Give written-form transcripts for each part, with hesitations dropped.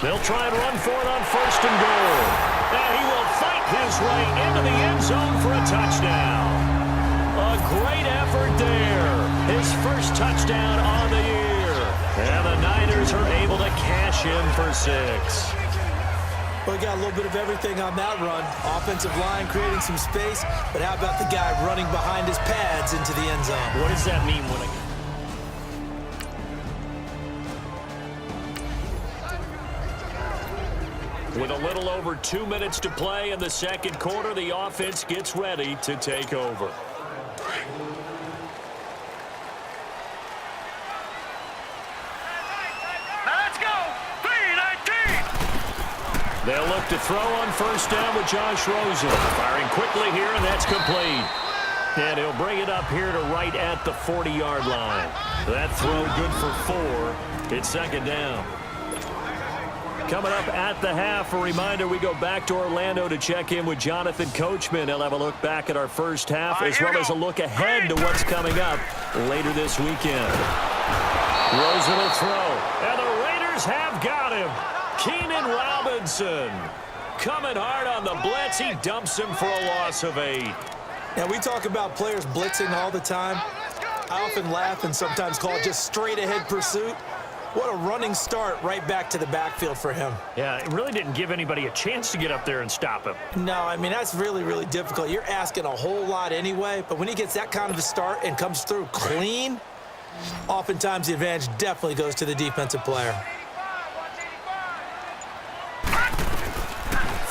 They'll try and run for it on 1st and goal. And he will fight his way into the end zone for a touchdown. A great effort there. His first touchdown on the year. And the Niners are able to cash in for 6. Well, he got a little bit of everything on that run. Offensive line creating some space, but how about the guy running behind his pads into the end zone? What does that mean when With a little over 2 minutes to play in the second quarter, the offense gets ready to take over. They'll look to throw on 1st down with Josh Rosen. Firing quickly here, and that's complete. And he'll bring it up here to right at the 40-yard line. That throw good for 4. It's 2nd down. Coming up at the half, a reminder, we go back to Orlando to check in with Jonathan Coachman. He'll have a look back at our first half, as well as a look ahead to what's coming up later this weekend. Rosen will throw, and the Raiders have got him. Keenan Robinson coming hard on the blitz. He dumps him for a loss of 8. Now, we talk about players blitzing all the time. I often laugh and sometimes call it just straight-ahead pursuit. What a running start right back to the backfield for him. Yeah, it really didn't give anybody a chance to get up there and stop him. No, I mean, that's really, really difficult. You're asking a whole lot anyway, but when he gets that kind of a start and comes through clean, oftentimes the advantage definitely goes to the defensive player.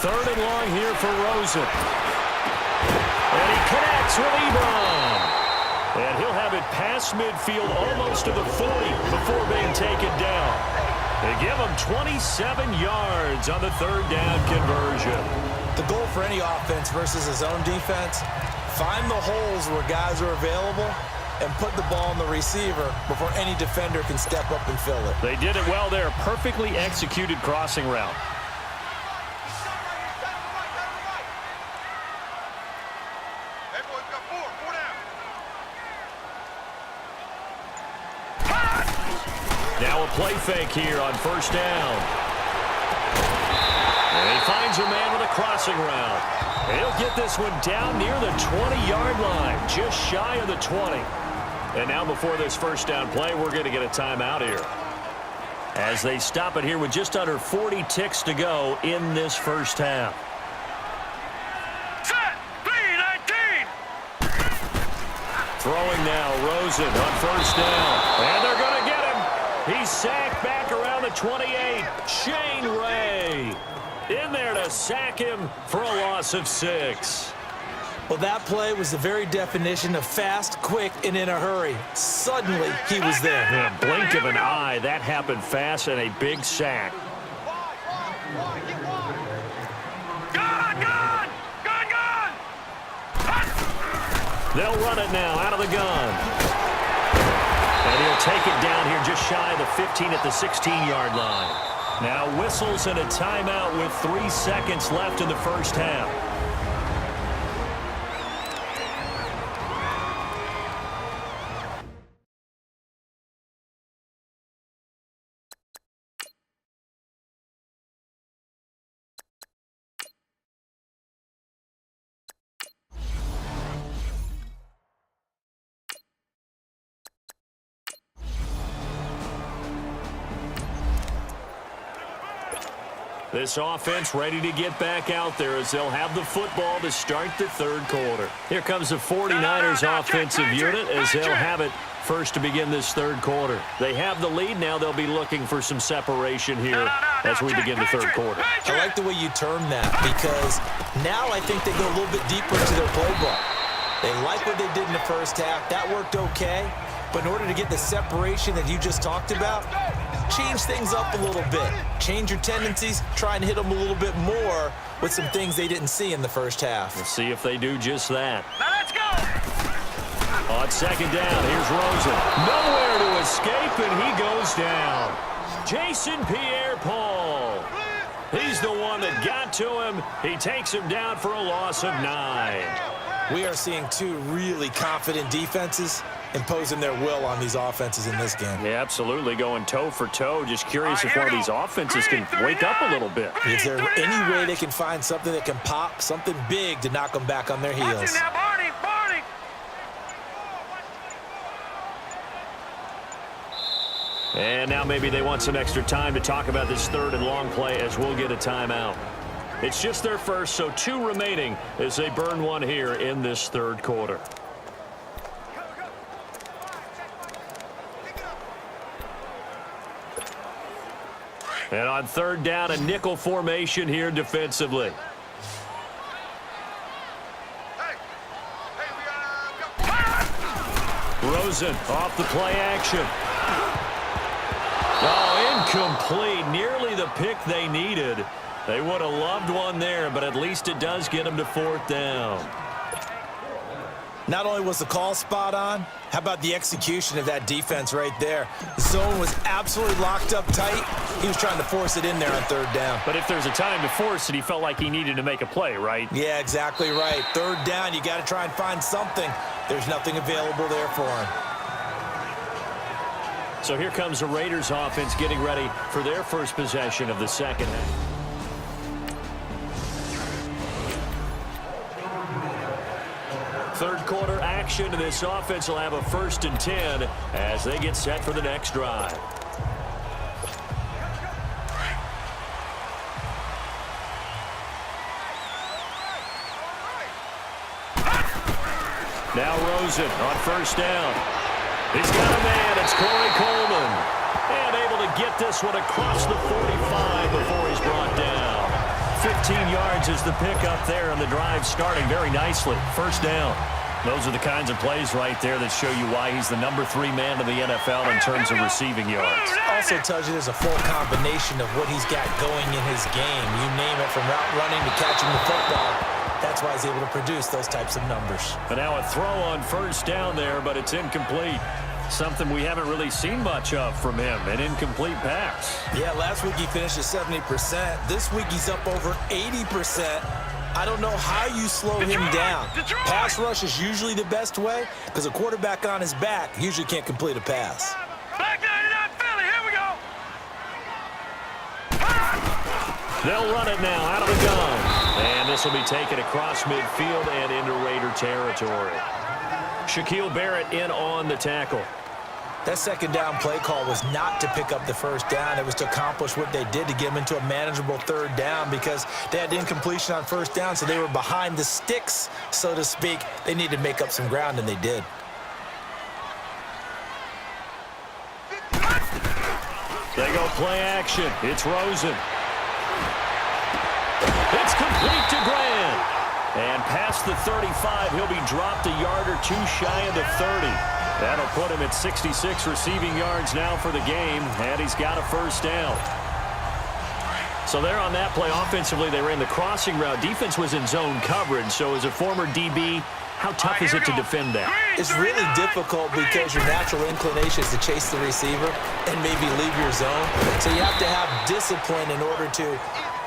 3rd and long here for Rosen. And he connects with Ebron. And he'll have it past midfield almost to the 40 before being taken down. They give him 27 yards on the 3rd down conversion. The goal for any offense versus his own defense, find the holes where guys are available and put the ball in the receiver before any defender can step up and fill it. They did it well there. Perfectly executed crossing route. Now a play fake here on 1st down. And he finds a man with a crossing route. And he'll get this one down near the 20-yard line, just shy of the 20. And now before this 1st down play, we're going to get a timeout here, as they stop it here with just under 40 ticks to go in this 1st half. Set, 3-19. Throwing now, Rosen on 1st down. And they're going to get him. He's sacked back around the 28. Shane Ray in there to sack him for a loss of 6. Well, that play was the very definition of fast, quick, and in a hurry. Suddenly, he was there. In a blink of an eye, that happened fast, and a big sack. Gun! They'll run it now out of the gun. And he'll take it down here just shy of the 15 at the 16-yard line. Now whistles and a timeout with 3 seconds left in the 1st half. This offense ready to get back out there as they'll have the football to start the 3rd quarter. Here comes the 49ers offensive unit as they'll have it first to begin this 3rd quarter. They have the lead. Now they'll be looking for some separation here as we begin the 3rd quarter. I like the way you term that, because now I think they go a little bit deeper into their playbook. They like what they did in the 1st half. That worked okay. But in order to get the separation that you just talked about, change things up a little bit. Change your tendencies. Try and hit them a little bit more with some things they didn't see in the 1st half. We'll see if they do just that. Now let's go. On 2nd down, here's Rosen. Nowhere to escape, and he goes down. Jason Pierre-Paul. He's the one that got to him. He takes him down for a loss of 9. We are seeing two really confident defenses imposing their will on these offenses in this game. Yeah, absolutely, going toe for toe. Just curious if one of these offenses can wake up a little bit. Is there any way they can find something that can pop, something big to knock them back on their heels? And now maybe they want some extra time to talk about this third and long play as we'll get a timeout. It's just their first, so 2 remaining as they burn one here in this third quarter. And on third down, a nickel formation here defensively. Rosen off the play action. Oh, incomplete. Nearly the pick they needed. They would have loved one there, but at least it does get them to 4th down. Not only was the call spot on, how about the execution of that defense right there? The zone was absolutely locked up tight. He was trying to force it in there on third down. But if there's a time to force it, he felt like he needed to make a play, right? Yeah, exactly right. Third down, you got to try and find something. There's nothing available there for him. So here comes the Raiders offense getting ready for their first possession of the second half. Third quarter action, and this offense will have a 1st and 10 as they get set for the next drive. Now Rosen on 1st down. He's got a man. It's Corey Coleman. And able to get this one across the 45 before he's brought down. 15 yards is the pickup there, and the drive starting very nicely. 1st down. Those are the kinds of plays right there that show you why he's the number 3 man in the NFL in terms of receiving yards. Also tells you there's a full combination of what he's got going in his game. You name it, from route running to catching the football. That's why he's able to produce those types of numbers. And now a throw on 1st down there, but it's incomplete. Something we haven't really seen much of from him, an incomplete pass. Yeah, last week he finished at 70%. This week he's up over 80%. I don't know how you slow him down. Pass rush is usually the best way because a quarterback on his back usually can't complete a pass. Black 99 Philly, here we go. They'll run it now out of the gun. And this will be taken across midfield and into Raider territory. Shaquille Barrett in on the tackle. That 2nd down play call was not to pick up the 1st down. It was to accomplish what they did to get them into a manageable 3rd down because they had incompletion on 1st down, so they were behind the sticks, so to speak. They needed to make up some ground, and they did. They go play action. It's Rosen. It's complete to Grant. And past the 35, he'll be dropped a yard or 2 shy of the 30. That'll put him at 66 receiving yards now for the game, and he's got a 1st down. So there on that play, offensively, they ran the crossing route. Defense was in zone coverage, so as a former DB, how tough is it to defend that? It's really difficult because your natural inclination is to chase the receiver and maybe leave your zone. So you have to have discipline in order to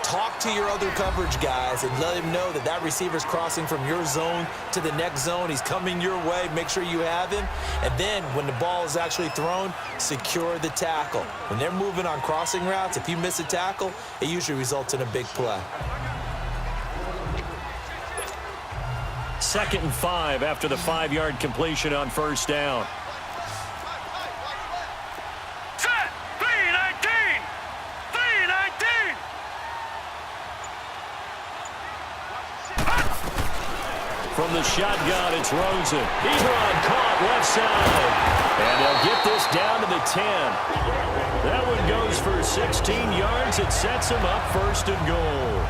talk to your other coverage guys and let him know that that receiver's crossing from your zone to the next zone. He's coming your way. Make sure you have him. And then when the ball is actually thrown, secure the tackle. When they're moving on crossing routes, if you miss a tackle, it usually results in a big play. 2nd and 5 after the 5-yard completion on 1st down. Set. 3-19. 3-19. From the shotgun, it's Rosen. He's run, caught left side. And they'll get this down to the 10. That one goes for 16 yards. It sets him up 1st and goal.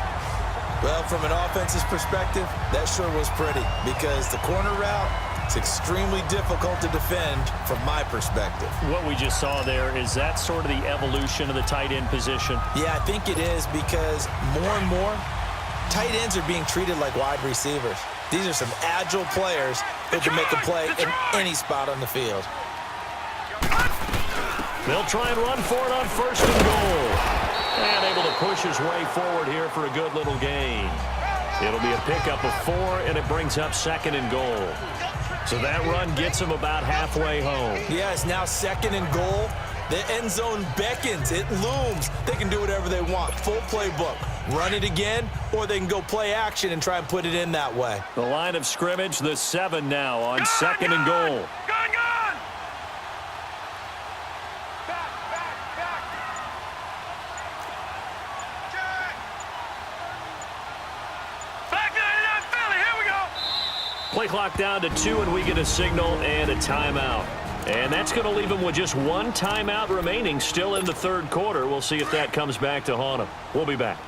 Well, from an offense's perspective, that sure was pretty because the corner route is extremely difficult to defend from my perspective. What we just saw there, is that sort of the evolution of the tight end position? Yeah, I think it is because more and more, tight ends are being treated like wide receivers. These are some agile players who can make a play in any spot on the field. They'll try and run for it on 1st and goal. And able to push his way forward here for a good little gain. It'll be a pickup of 4, and it brings up 2nd and goal. So that run gets them about halfway home. Yeah, it's now 2nd and goal. The end zone beckons. It looms. They can do whatever they want. Full playbook. Run it again, or they can go play action and try and put it in that way. The line of scrimmage, the 7 now on 2nd and goal. Gone! Back 99 Philly, here we go! Play clock down to 2, and we get a signal and a timeout. And that's going to leave them with just 1 timeout remaining still in the 3rd quarter. We'll see if that comes back to haunt them. We'll be back.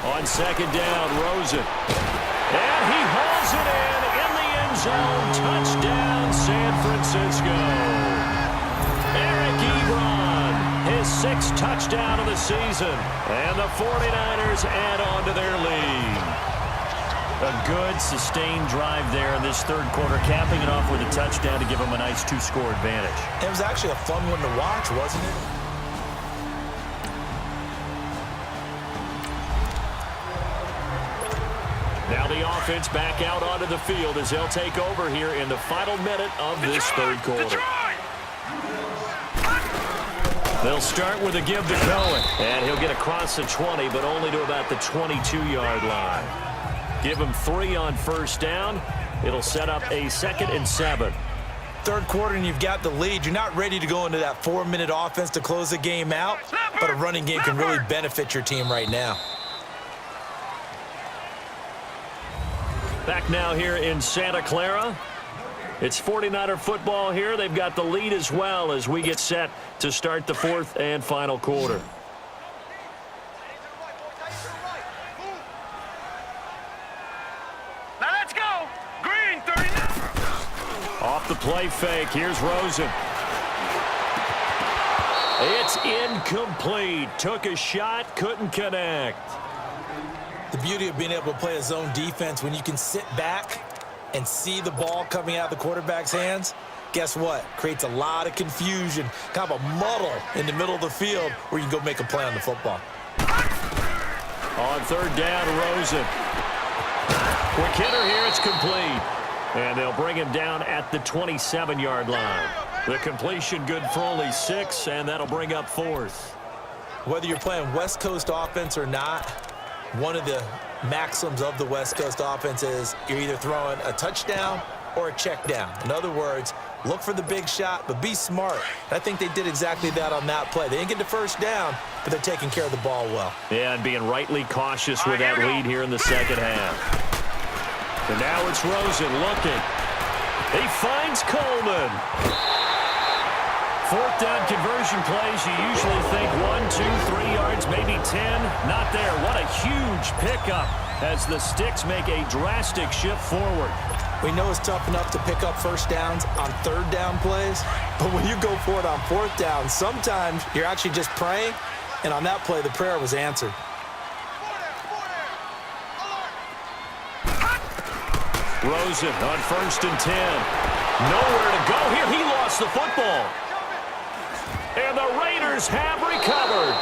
On 2nd down, Rosen. And he hauls it in the end zone. Touchdown, San Francisco. Eric Ebron, his 6th touchdown of the season. And the 49ers add on to their lead. A good, sustained drive there in this 3rd quarter, capping it off with a touchdown to give them a nice 2-score advantage. It was actually a fun one to watch, wasn't it? Now the offense back out onto the field as they'll take over here in the final minute of this 3rd quarter. They'll start with a give to Cohen. And he'll get across the 20, but only to about the 22-yard line. Give him 3 on 1st down. It'll set up a 2nd and 7. 3rd quarter and you've got the lead. You're not ready to go into that 4-minute offense to close the game out, but a running game can really benefit your team right now. Back now here in Santa Clara. It's 49er football here. They've got the lead as well as we get set to start the 4th and final quarter. Now let's go! Green, 39! Off the play fake, here's Rosen. It's incomplete. Took a shot, couldn't connect. The beauty of being able to play a zone defense when you can sit back and see the ball coming out of the quarterback's hands, guess what? Creates a lot of confusion, kind of a muddle in the middle of the field where you can go make a play on the football. On 3rd down, Rosen. Quick hitter here, it's complete. And they'll bring him down at the 27-yard line. The completion good for only 6, and that'll bring up 4th. Whether you're playing West Coast offense or not, one of the maxims of the West Coast offense is you're either throwing a touchdown or a check down. In other words, look for the big shot, but be smart. I think they did exactly that on that play. They didn't get the 1st down, but they're taking care of the ball well. Yeah, and being rightly cautious with that lead here in the 2nd half. And now it's Rosen looking. He finds Coleman. 4th down conversion plays, you usually think 1, 2, 3 yards, maybe 10. Not there. What a huge pickup as the Sticks make a drastic shift forward. We know it's tough enough to pick up 1st downs on 3rd down plays, but when you go for it on 4th down, sometimes you're actually just praying, and on that play, the prayer was answered. Rosen on 1st and 10. Nowhere to go here. He lost the football. And the Raiders have recovered.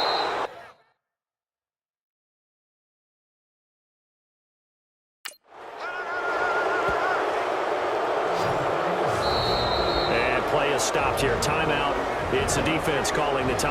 And play is stopped here. Timeout. It's the defense calling the time.